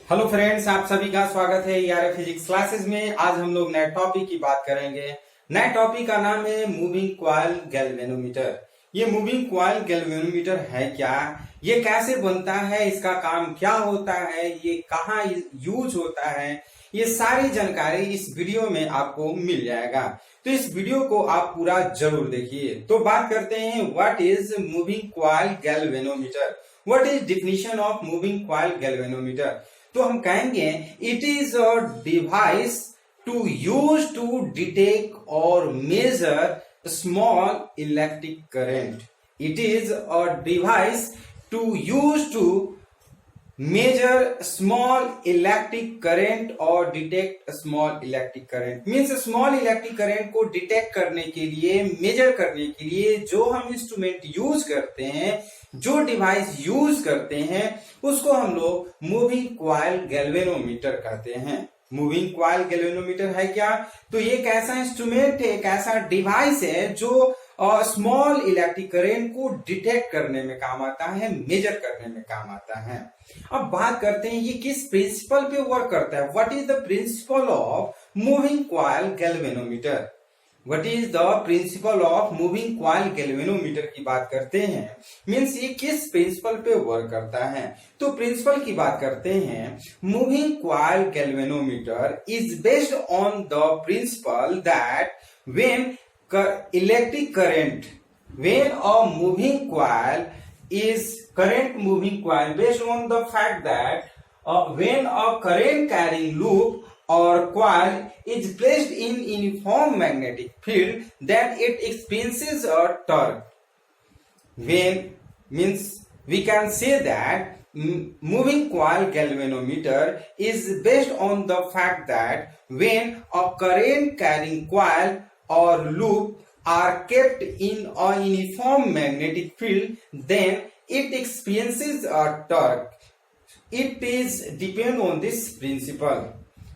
Hello friends, आप सभी का स्वागत है ईआरएफ फिजिक्स क्लासेस में। आज हम लोग नए टॉपिक की बात करेंगे। नए टॉपिक का नाम है मूविंग कॉइल गैल्वेनोमीटर। ये मूविंग कॉइल गैल्वेनोमीटर है क्या, ये कैसे बनता है, इसका काम क्या होता है, ये कहाँ यूज होता है, ये सारी जानकारी इस वीडियो में आपको मिल जाएगा। तो इस वीडियो को आप पूरा जरूर देखिए। तो बात करते हैं what is moving coil galvanometer, what is definition of moving coil galvanometer. तो हम कहेंगे it is a device to use to detect और measure small electric current. It is a device to use to measure small electric current और detect small electric current. Means small electric current को detect करने के लिए, major करने के लिए जो हम इंस्ट्रूमेंट यूज करते हैं, जो डिवाइस यूज करते हैं, उसको हम लोग मूविंग कॉइल गैल्वेनोमीटर कहते हैं। मूविंग कॉइल गैल्वेनोमीटर है क्या? तो ये एक ऐसा इंस्ट्रूमेंट है, एक ऐसा डिवाइस है जो स्मॉल इलेक्ट्रिक करंट को डिटेक्ट करने में काम आता है, मेजर करने में काम आता है। अब बात करते हैं ये किस प्रिंसिपल पे वर्क करता है। What is the principle of moving coil galvanometer. What is the principle of moving coil galvanometer की बात करते हैं। मीन्स ये किस प्रिंसिपल पे वर्क करता है। तो प्रिंसिपल की बात करते हैं। Moving coil galvanometer is based on the principal that when electric current, when a moving coil is current moving coil, based on the fact that when a current carrying loop or coil is placed in uniform magnetic field, then it experiences a torque. When means we can say that moving coil galvanometer is based on the fact that when a current carrying coil or loop are kept in a uniform magnetic field, then it experiences a torque. It is depend on this principle.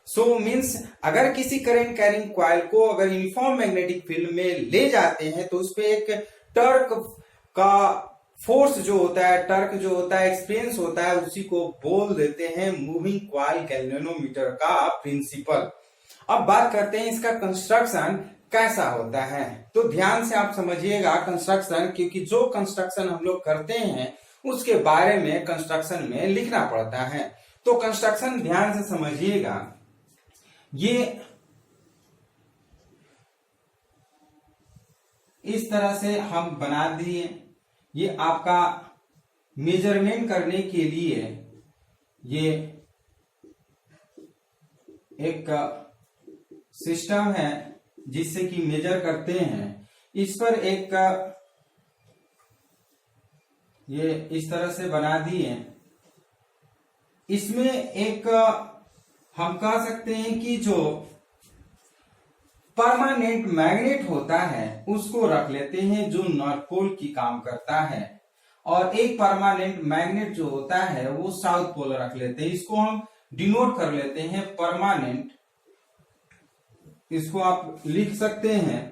So means अगर किसी current carrying coil को अगर uniform magnetic field में ले जाते हैं तो उस पे एक टर्क का फोर्स जो होता है, टर्क जो होता है, एक्सपीरियंस होता है, उसी को बोल देते हैं मूविंग कॉइल गैल्वेनोमीटर का प्रिंसिपल। अब बात करते हैं इसका कंस्ट्रक्शन कैसा होता है। तो ध्यान से आप समझिएगा कंस्ट्रक्शन, क्योंकि जो कंस्ट्रक्शन हम लोग करते हैं उसके बारे में कंस्ट्रक्शन में लिखना पड़ता है। तो कंस्ट्रक्शन ध्यान से समझिएगा। ये इस तरह से हम बना दिए। ये आपका मेजरमेंट करने के लिए ये एक सिस्टम है जिससे कि मेजर करते हैं। इस पर एक ये इस तरह से बना दिए। इसमें एक हम कह सकते हैं कि जो परमानेंट मैग्नेट होता है उसको रख लेते हैं, जो नॉर्थ पोल की काम करता है, और एक परमानेंट मैग्नेट जो होता है वो साउथ पोल रख लेते हैं। इसको हम डिनोट कर लेते हैं परमानेंट। इसको आप लिख सकते हैं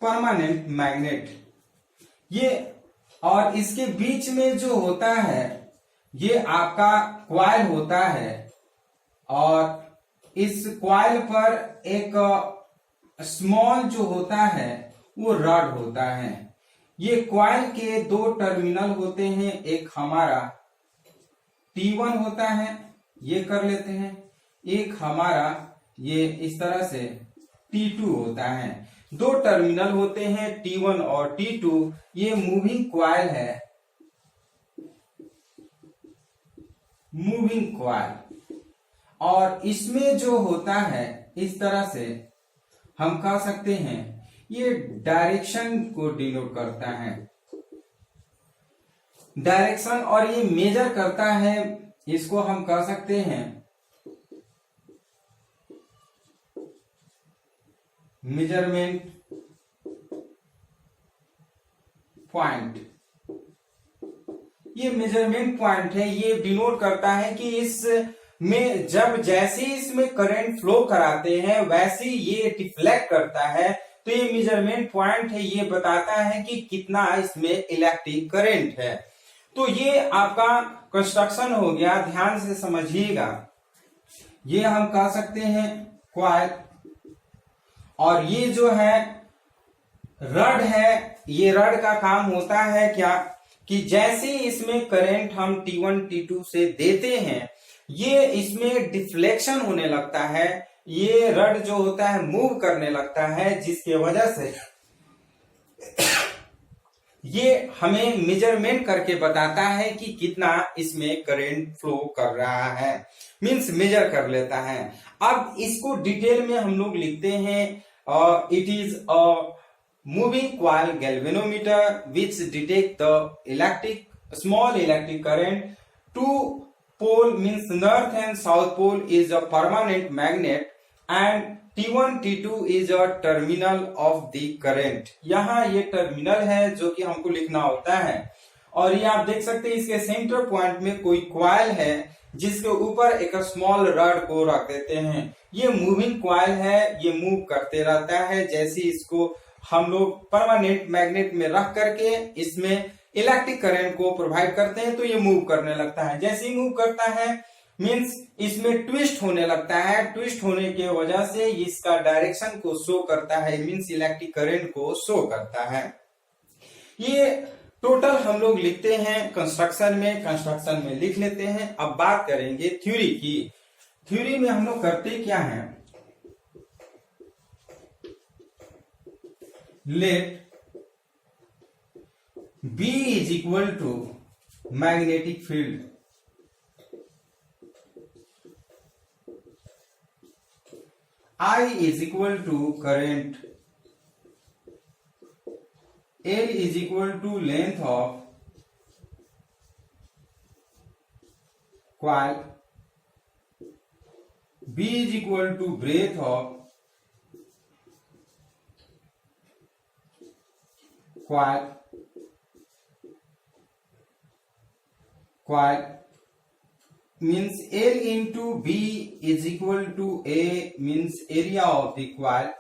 परमानेंट मैग्नेट। ये और इसके बीच में जो होता है ये आपका कॉइल होता है, और इस कॉइल पर एक स्मॉल जो होता है वो रॉड होता है। ये कॉइल के दो टर्मिनल होते हैं, एक हमारा T1 होता है, ये कर लेते हैं, एक हमारा ये इस तरह से T2 होता है। दो टर्मिनल होते हैं T1 और T2। ये मूविंग कॉइल है, मूविंग कॉइल। और इसमें जो होता है इस तरह से हम कह सकते हैं ये डायरेक्शन को डिनोट करता है, डायरेक्शन, और ये मेजर करता है। इसको हम कह सकते हैं मेजरमेंट पॉइंट। ये मेजरमेंट पॉइंट है, ये डिनोट करता है कि इस में जब जैसे इसमें करंट फ्लो कराते हैं वैसे ये डिफ्लेक्ट करता है, तो ये मेजरमेंट पॉइंट है, ये बताता है कि कितना इसमें इलेक्ट्रिक करंट है। तो ये आपका कंस्ट्रक्शन हो गया, ध्यान से समझिएगा। ये हम कह सकते हैं कॉइल, और ये जो है रड है, ये रड का काम होता है क्या कि जैसे इसमें करंट हम T1 T2 से देते हैं, ये इसमें डिफ्लेक्शन होने लगता है, ये रड जो होता है मूव करने लगता है, जिसके वजह से ये हमें मेजरमेंट करके बताता है कि कितना इसमें करंट फ्लो कर रहा है, मींस मेजर कर लेता है। अब इसको डिटेल में हम लोग लिखते हैं, it is a moving coil galvanometer which detect the small electric current. Two pole means north and south pole is a permanent magnet and T1 T2 is a terminal of the current. यहाँ ये terminal है जो कि हमको लिखना होता है, और ये आप देख सकते हैं इसके सेंटर पॉइंट में कोई कॉइल है जिसके ऊपर एक स्मॉल रड को रख देते हैं। ये मूविंग कॉइल है, ये मूव करते रहता है, जैसे इसको हम लोग परमानेंट मैग्नेट में रख करके इसमें इलेक्ट्रिक करंट को प्रोवाइड करते हैं तो ये मूव करने लगता है। जैसे ही मूव करता है मींस इसमें ट्विस्ट होने लगता है, ट्विस्ट होने की वजह से इसका डायरेक्शन को शो करता है, मींस इलेक्ट्रिक करंट को शो करता है। ये टोटल हम लोग लिखते हैं कंस्ट्रक्शन में लिख लेते हैं। अब बात करेंगे थ्योरी की। थ्योरी में हम लोग करते क्या है, let B is equal to magnetic field, I is equal to current, L is equal to length of coil, B is equal to breadth of coil, means L into B is equal to A means area of the coil,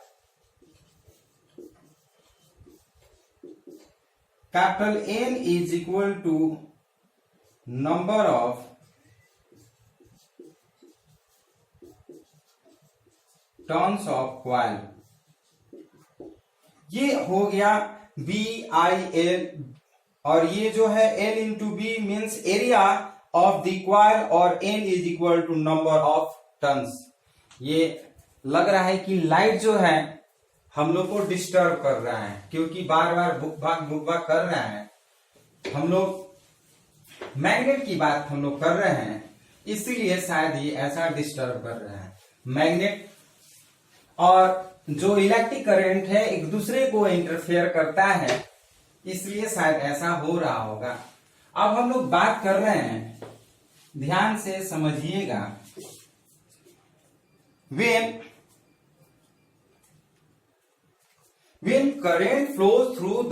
capital N is equal to number of turns of coil। ये हो गया BIL, और ये जो है L into B means area of the coil और N is equal to number of turns. ये लग रहा है कि लाइट जो है हम लोग को डिस्टर्ब कर रहा है, क्योंकि बार बार बुक भाग कर रहा है। हम लोग मैग्नेट की बात हम लोग कर रहे हैं, इसीलिए शायद ये ऐसा डिस्टर्ब कर रहा है। मैग्नेट और जो इलेक्ट्रिक करंट है एक दूसरे को इंटरफेयर करता है, इसलिए शायद ऐसा हो रहा होगा। अब हम लोग बात कर रहे हैं, ध्यान से समझिएगा। when current flows through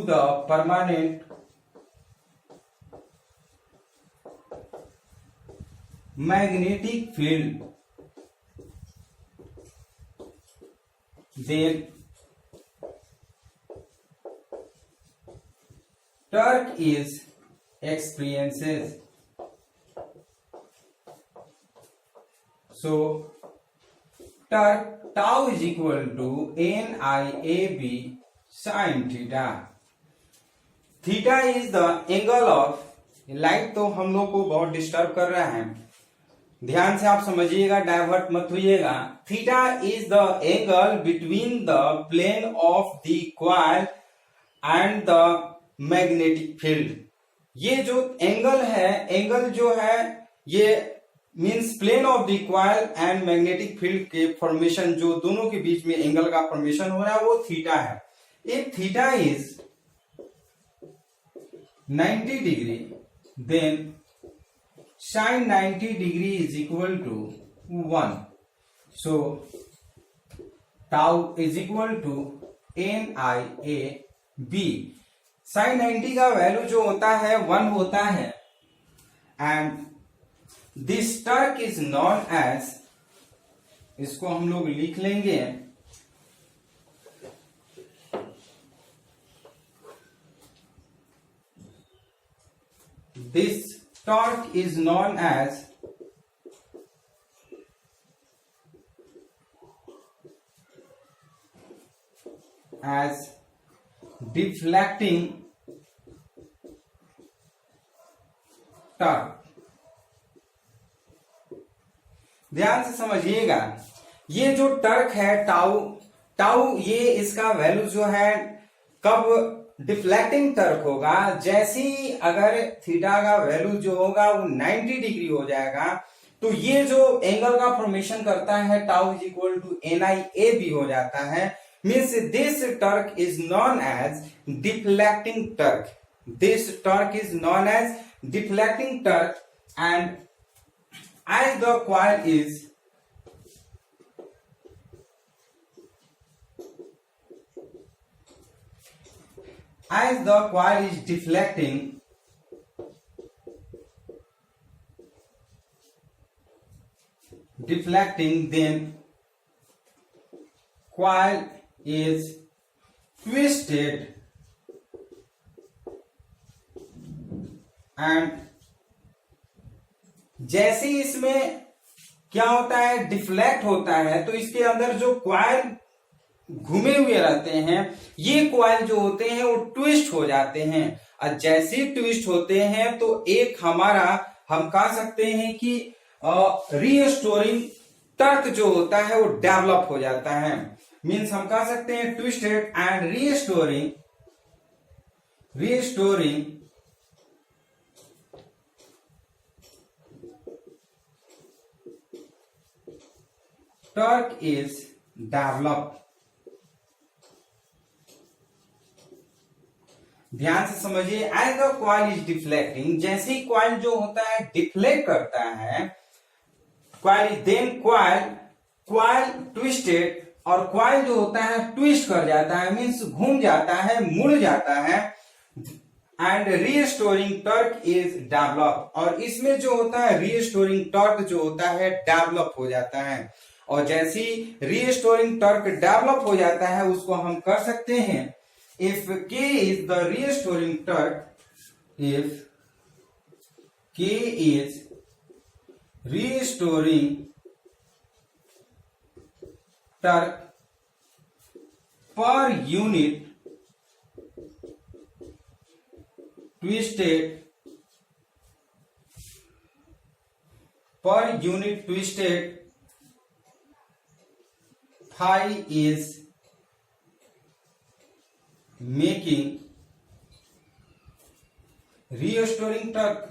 the permanent magnetic field, then torque is experiences. So torque tau is equal to NIAB sin theta. Theta is the angle of light. तो हम लोग को बहुत डिस्टर्ब कर रहा है, ध्यान से आप समझिएगा, डाइवर्ट मत होइएगा। Theta is the angle between the plane of the coil and the magnetic field. ये जो एंगल है, एंगल जो है ये means plane of the coil and magnetic field के फॉर्मेशन, जो दोनों के बीच में एंगल का फॉर्मेशन हो रहा है वो थीटा है। If theta is 90 degree, then sin 90 degree is equal to 1. So tau is equal to NIA B। Sine 90 का वैल्यू जो होता है 1 होता है and this torque is known as, इसको हम लोग लिख लेंगे this torque is known as deflecting torque. ध्यान से समझिएगा, ये जो टर्क है टाउ, टाउ ये इसका वैल्यू जो है कब डिफ्लेक्टिंग टर्क होगा, जैसे ही अगर थीटा का वैल्यू जो होगा वो 90 डिग्री हो जाएगा तो ये जो एंगल का फॉर्मेशन करता है tau is equal to NIAB हो जाता है। Means this torque is known as deflecting torque, this torque is known as deflecting torque and as the coil is deflecting, then coil is twisted and जैसे इसमें क्या होता है deflect होता है तो इसके अंदर जो कॉइल घूमे हुए रहते हैं, ये कॉइल जो होते हैं वो ट्विस्ट हो जाते हैं और जैसे ही ट्विस्ट होते हैं तो एक हमारा हम कह सकते हैं कि रीस्टोरिंग टर्क जो होता है वो डेवलप हो जाता है। मीन्स हम कह सकते हैं twisted and restoring torque is develop. ध्यान से समझिए, as the coil is deflecting, जैसे ही कॉइल जो होता है डिफ्लेक्ट करता है, कॉइल ट्विस्टेड, और कॉइल जो होता है ट्विस्ट कर जाता है, मीन्स घूम जाता है, मुड़ जाता है and restoring torque is develop, और इसमें जो होता है रीस्टोरिंग टर्क जो होता है डेवलप हो जाता है। और जैसी रीस्टोरिंग टर्क डेवलप हो जाता है उसको हम कर सकते हैं if K is the restoring torque, if K is restoring torque per unit twisted phi is making restoring torque,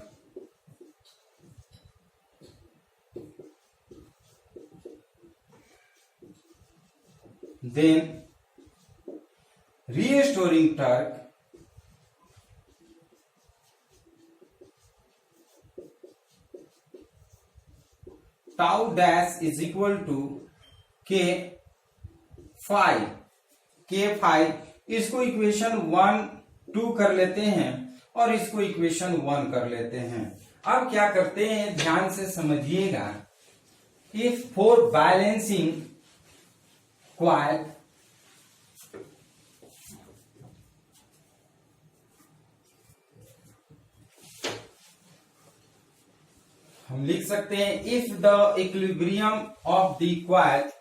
then restoring torque tau dash is equal to K phi, इसको equation 1 2 कर लेते हैं और इसको इक्वेशन 1 कर लेते हैं। अब क्या करते हैं ध्यान से समझिएगा, इफ फॉर बैलेंसिंग कॉइल हम लिख सकते हैं if the equilibrium of the coil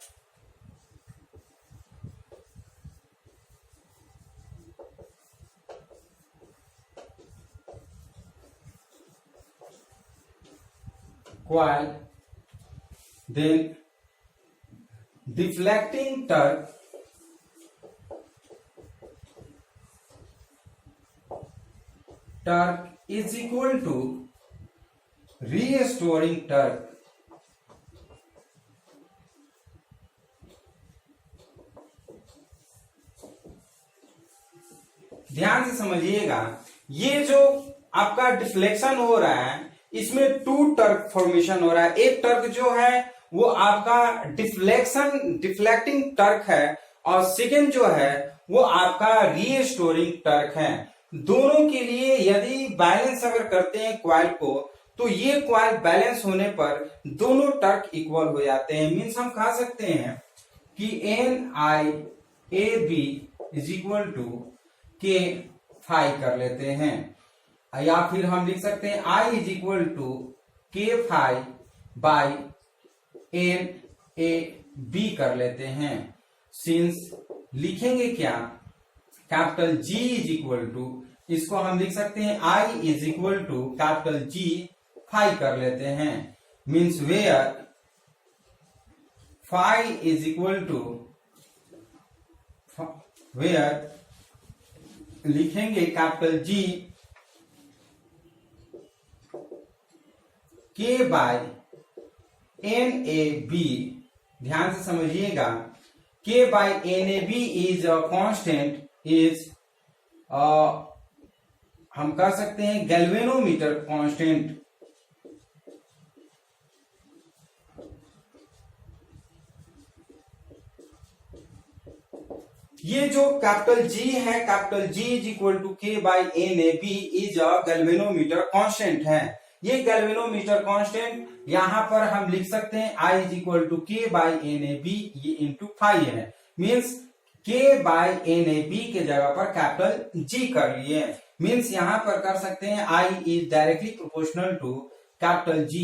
then deflecting torque is equal to restoring torque। ध्यान से समझिएगा, ये जो आपका डिफ्लेक्शन हो रहा है इसमें 2 टर्क फॉर्मेशन हो रहा है। एक टर्क जो है वो आपका डिफ्लेक्टिंग टर्क है और सेकेंड जो है वो आपका रीस्टोरिंग टर्क है। दोनों के लिए यदि बैलेंस अगर करते हैं क्वाइल को, तो ये क्वाइल बैलेंस होने पर दोनों टर्क इक्वल हो जाते हैं। मीन्स हम कह सकते हैं कि NIAB is equal to K phi कर लेते हैं, या फिर हम लिख सकते हैं I is equal to K phi by NAB कर लेते हैं। सिंस लिखेंगे क्या, capital G is equal to, इसको हम लिख सकते हैं I is equal to capital G phi कर लेते हैं। Means where phi is equal to, where लिखेंगे capital G K bye NAB। ध्यान से समझिएगा, K bye NAB is a constant, is हम कह सकते हैं गैल्वेनोमीटर कांस्टेंट। ये जो कैपिटल G है, capital G is equal to K bye NAB is a galvanometer constant है। ये गैल्वेनोमीटर कांस्टेंट यहां पर हम लिख सकते हैं I is equal to K bye NAB, ये इंटू फाई है। मीन्स K बाय NAB के जगह पर कैपिटल G कर लिए। मीन्स यहां पर कर सकते हैं I is directly proportional to capital G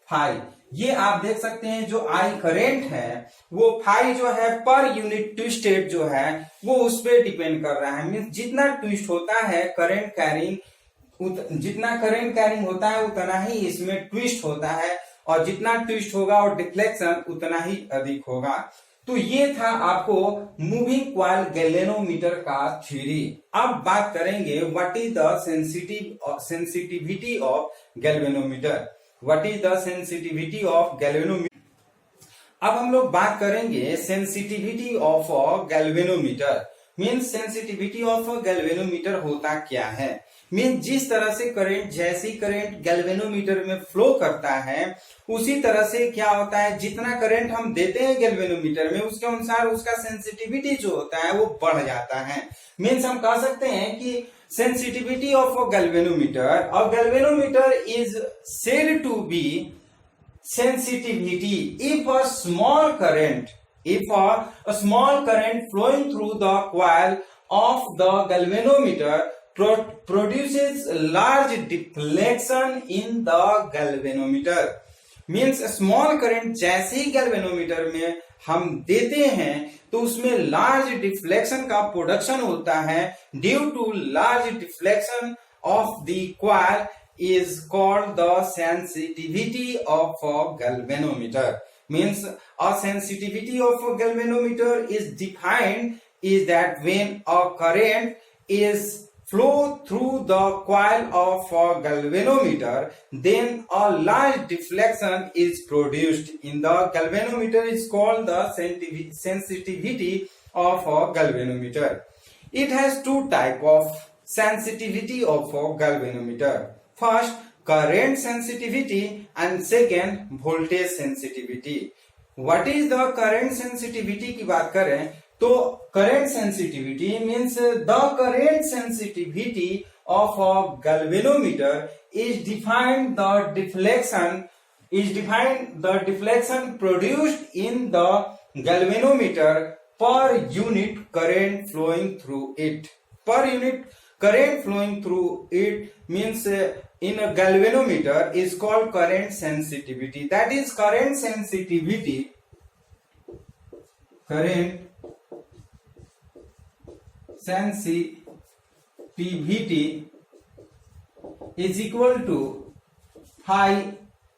phi. ये आप देख सकते हैं जो I करेंट है वो फाई जो है पर यूनिट ट्विस्टेड जो है वो उस पर डिपेंड कर रहा है। मीन्स जितना ट्विस्ट होता है करंट कैरिंग, जितना करंट कैरिंग होता है उतना ही इसमें ट्विस्ट होता है, और जितना ट्विस्ट होगा और डिफ्लेक्शन उतना ही अधिक होगा। तो ये था आपको मूविंग क्वाइल गैल्वेनोमीटर का थ्योरी। अब बात करेंगे what is the sensitivity of galvanometer. What is the sensitivity of galvanometer. अब हम लोग बात करेंगे sensitivity of galvanometer. Means sensitivity of galvanometer होता क्या है। मीन्स जिस तरह से करंट, जैसी करंट गैल्वेनोमीटर में फ्लो करता है उसी तरह से क्या होता है, जितना करंट हम देते हैं गैल्वेनोमीटर में उसके अनुसार उसका सेंसिटिविटी जो होता है वो बढ़ जाता है। मीन्स हम कह सकते हैं कि sensitivity of galvanometer is said to be sensitivity if a small current flowing through the coil of the galvanometer produces large deflection in the galvanometer। Means small current जैसे ही गैल्वेनोमीटर में हम देते हैं तो उसमें लार्ज डिफ्लेक्शन का production होता है। Due to large deflection of the coil is called the sensitivity of a galvanometer। Means a sensitivity of a galvanometer is defined is that when a current is flow through the coil of a galvanometer, then a large deflection is produced in the galvanometer is called the sensitivity of a galvanometer। It has two type of sensitivity of a galvanometer। First current sensitivity and second voltage sensitivity. What is the current sensitivity की बात करें तो current sensitivity means the current sensitivity of a galvanometer is defined the deflection produced in the galvanometer per unit current flowing through it. Per unit current flowing through it means in a galvanometer is called current sensitivity। that is current sensitivity is equal to phi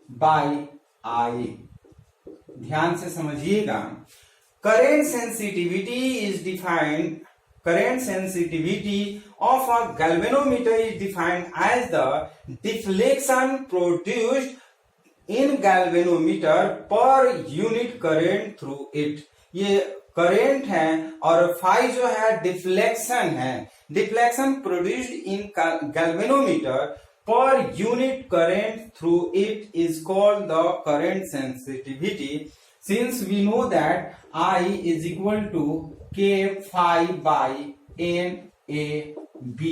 by I। ध्यान से समझिएगा, current sensitivity is defined, current sensitivity of a galvanometer is defined as the deflection produced in galvanometer per unit current through it। ये current है और phi जो है deflection है। Deflection produced in galvanometer per unit current through it is called the current sensitivity। since we know that I is equal to k phi by n a b,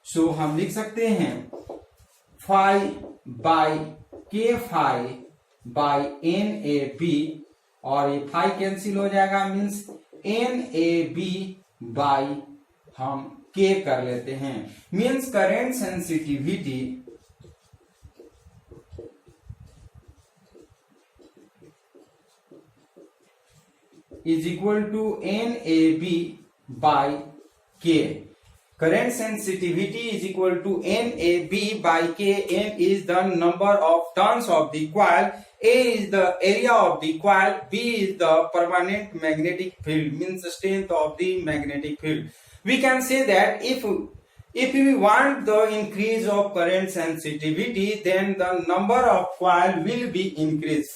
so हम लिख सकते हैं phi by k phi by n a b, और ये phi cancel हो जाएगा, means n a b by हम k कर लेते हैं, means current sensitivity is equal to NAB by K. Current sensitivity is equal to NAB by K. N is the number of turns of the coil, A is the area of the coil, B is the permanent magnetic field, means the strength of the magnetic field. We can say that if we want the increase of current sensitivity, then the number of coil will be increased.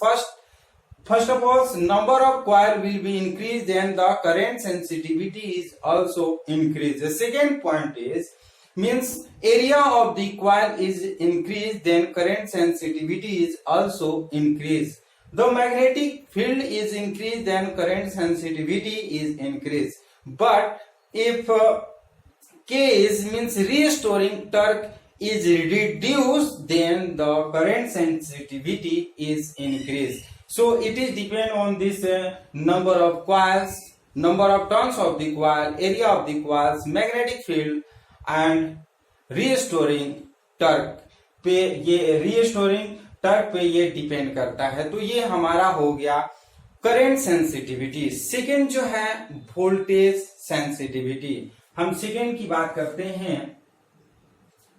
First of all, number of coil will be increased, then the current sensitivity is also increased. The second point is, means area of the coil is increased, then current sensitivity is also increased. The magnetic field is increased, then current sensitivity is increased. But if K is means restoring torque is reduced, then the current sensitivity is increased. So it is depend on this number of coils, number of turns of the coil, area of the coils, magnetic field and restoring torque पे, ये restoring torque पे ये depend करता है. तो ये हमारा हो गया करंट सेंसिटिविटी. सेकेंड जो है वोल्टेज सेंसिटिविटी. हम सेकेंड की बात करते हैं.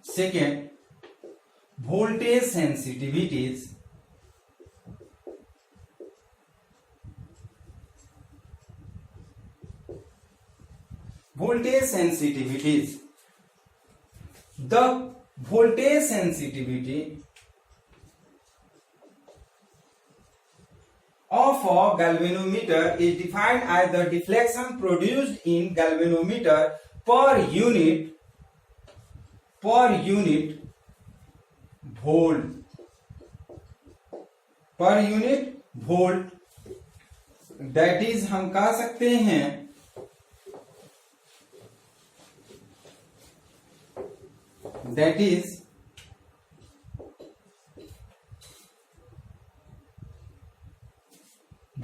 Second voltage sensitivities. Voltage sensitivities. The voltage sensitivity of a galvanometer is defined as the deflection produced in galvanometer per unit volt. Per unit volt. That is हम कह सकते हैं that is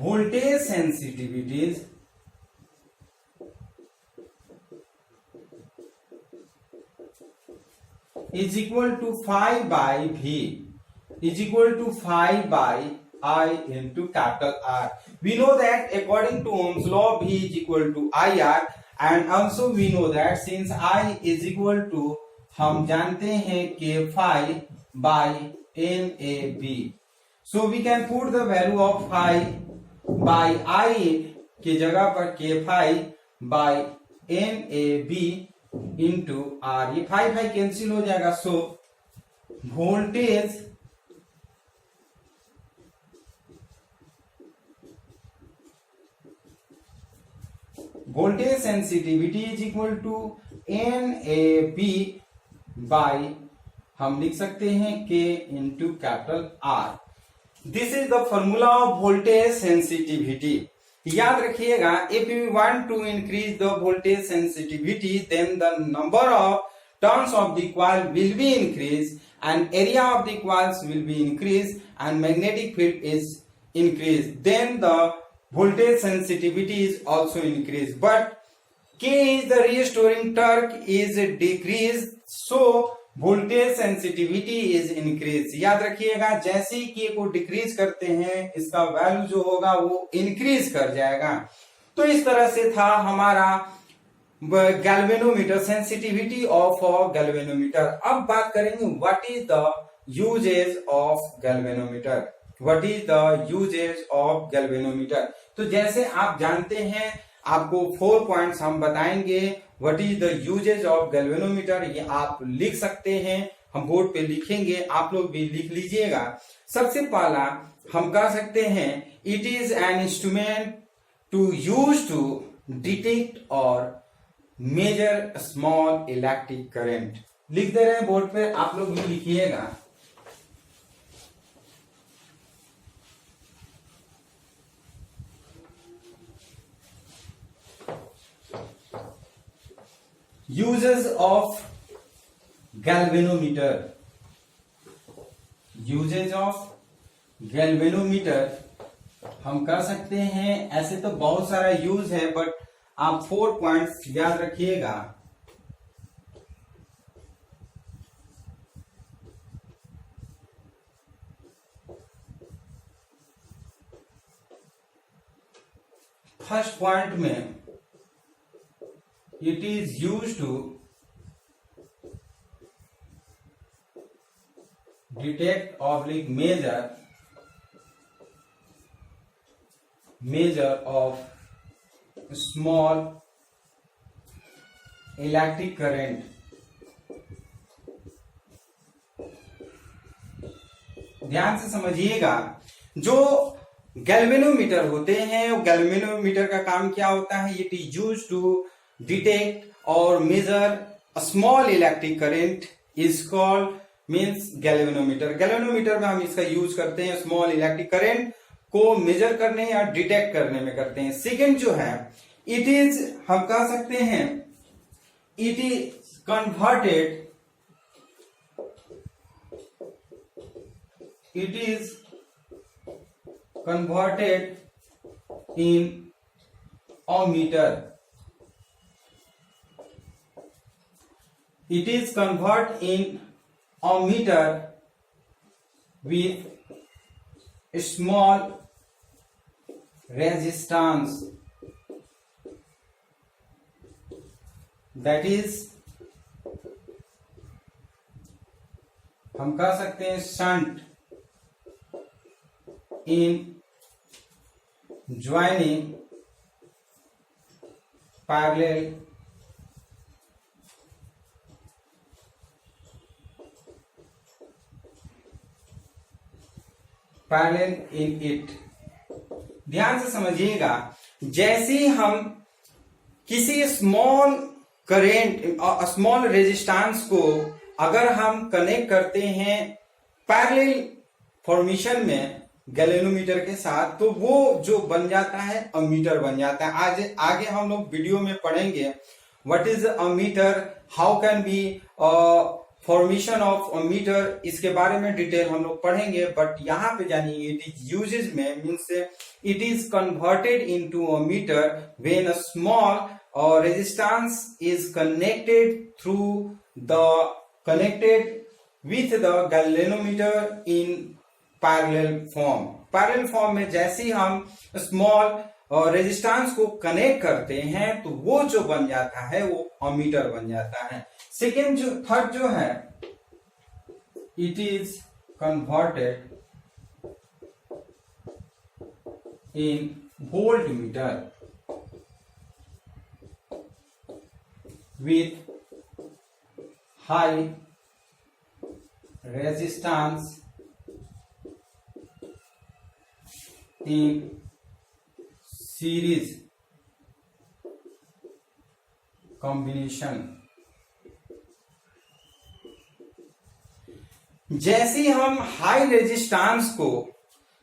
voltage sensitivities is equal to phi by V is equal to phi by I into capital R. We know that according to Ohm's law, V is equal to IR, and also we know that since I is equal to, हम जानते हैं k phi by NAB, so we can put the value of phi by I की जगह पर k phi by NAB into R. ये phi phi cancel हो जाएगा. So voltage sensitivity is equal to NAB by, हम लिख सकते हैं K into capital R. This is the formula of voltage sensitivity. याद रखिएगा, if you want to increase the voltage sensitivity, then the number of turns of the coil will be increase and area of the coils will be increased and magnetic field is increased, then the voltage sensitivity is also increased. But K is the restoring torque is decreased, so voltage sensitivity is increased. याद रखिएगा, जैसे ही K को decrease करते हैं, इसका value जो होगा वो इंक्रीज कर जाएगा. तो इस तरह से था हमारा गैल्वेनोमीटर, सेंसिटिविटी ऑफ गैल्वेनोमीटर. अब बात करेंगे what is the uses of galvanometer. What is the uses of galvanometer. तो जैसे आप जानते हैं, आपको 4 पॉइंट्स हम बताएंगे. What is the uses of galvanometer, ये आप लिख सकते हैं, हम बोर्ड पे लिखेंगे, आप लोग भी लिख लीजिएगा. सबसे पहला हम कह सकते हैं, it is an instrument to use to detect और मेजर स्मॉल इलेक्ट्रिक करंट. लिख दे रहे हैं बोर्ड पे, आप लोग भी लिखिएगा. Uses of galvanometer, uses of galvanometer हम कर सकते हैं। ऐसे तो बहुत सारा यूज है, बट आप 4 पॉइंट्स याद रखिएगा। फर्स्ट पॉइंट में it is use to detect oblique measure of small electric current। ध्यान से समझिएगा, जो गैल्वेनोमीटर होते हैं, गैल्वेनोमीटर का काम क्या होता है? It is use to detect और measure small electric current is called means galvanometer. Galvanometer में हम इसका यूज करते हैं स्मॉल इलेक्ट्रिक करंट को मेजर करने या डिटेक्ट करने में करते हैं। सेकेंड जो है, इट इज, हम कह सकते हैं it is converted, it is converted in ohmmeter, it is convert in ohmmeter with small resistance, that is हम कह सकते हैं shunt in joining parallel in it। ध्यान से समझिएगा, जैसे हम किसी स्मॉल करेंट, स्मॉल रेजिस्टेंस को अगर हम कनेक्ट करते हैं पैरेलल फॉर्मेशन में गैल्वेनोमीटर के साथ, तो वो जो बन जाता है अमीटर बन जाता है। आज आगे हम लोग वीडियो में पढ़ेंगे what is ammeter, how can be formation of ammeter, इसके बारे में डिटेल हम लोग पढ़ेंगे। बट यहाँ पे जानिए इट इज यूजेज में means it is converted into ammeter when a small resistance is connected with the galvanometer in parallel form. Parallel form में जैसे ही हम स्मॉल रेजिस्टेंस को कनेक्ट करते हैं तो वो जो बन जाता है वो अमीटर बन जाता है। सेकेंड जो, थर्ड जो है, it is converted in voltmeter with high resistance in series combination। जैसे हम हाई रेजिस्टेंस को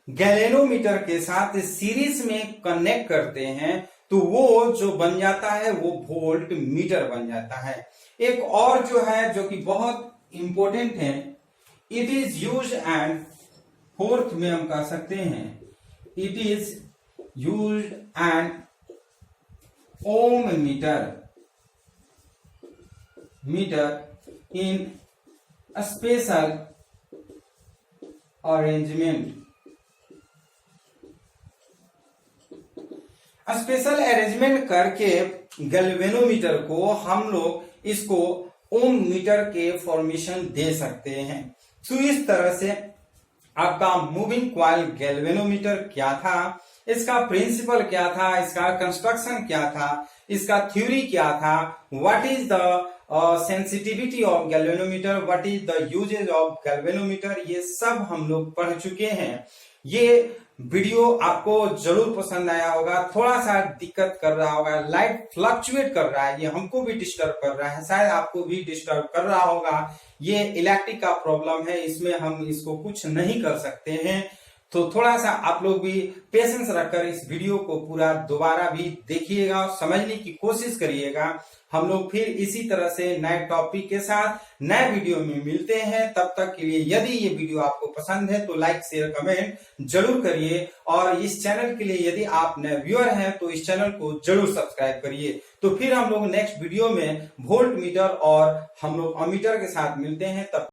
गैल्वेनोमीटर के साथ सीरीज में कनेक्ट करते हैं तो वो जो बन जाता है वो वोल्ट मीटर बन जाता है। एक और जो है जो कि बहुत इंपॉर्टेंट है, it is use and fourth में हम कह सकते हैं it is used an ohm meter in a special arrangement। Special arrangement करके गैल्वेनोमीटर को हम लोग इसको ओम मीटर के फॉर्मेशन दे सकते हैं। तो इस तरह से आपका मूविंग कॉइल गैल्वेनोमीटर क्या था, इसका प्रिंसिपल क्या था, इसका कंस्ट्रक्शन क्या था, इसका थ्योरी क्या था, what is the sensitivity of galvanometer, what is the uses of galvanometer, ये सब हम लोग पढ़ चुके हैं। ये वीडियो आपको जरूर पसंद आया होगा। थोड़ा सा दिक्कत कर रहा होगा, लाइट फ्लक्चुएट कर रहा है, ये हमको भी डिस्टर्ब कर रहा है, शायद आपको भी डिस्टर्ब कर रहा होगा। ये इलेक्ट्रिक का प्रॉब्लम है, इसमें हम इसको कुछ नहीं कर सकते हैं। तो थोड़ा सा आप लोग भी पेशेंस रखकर इस वीडियो को पूरा दोबारा भी देखिएगा और समझने की कोशिश करिएगा। हम लोग फिर इसी तरह से नए टॉपिक के साथ नए वीडियो में मिलते हैं। तब तक के लिए यदि ये वीडियो आपको पसंद है तो लाइक शेयर कमेंट जरूर करिए, और इस चैनल के लिए यदि आप नए व्यूअर हैं तो इस चैनल को जरूर सब्सक्राइब करिए। तो फिर हम लोग नेक्स्ट वीडियो में वोल्ट मीटर और हम लोग अमीटर के साथ मिलते हैं। तब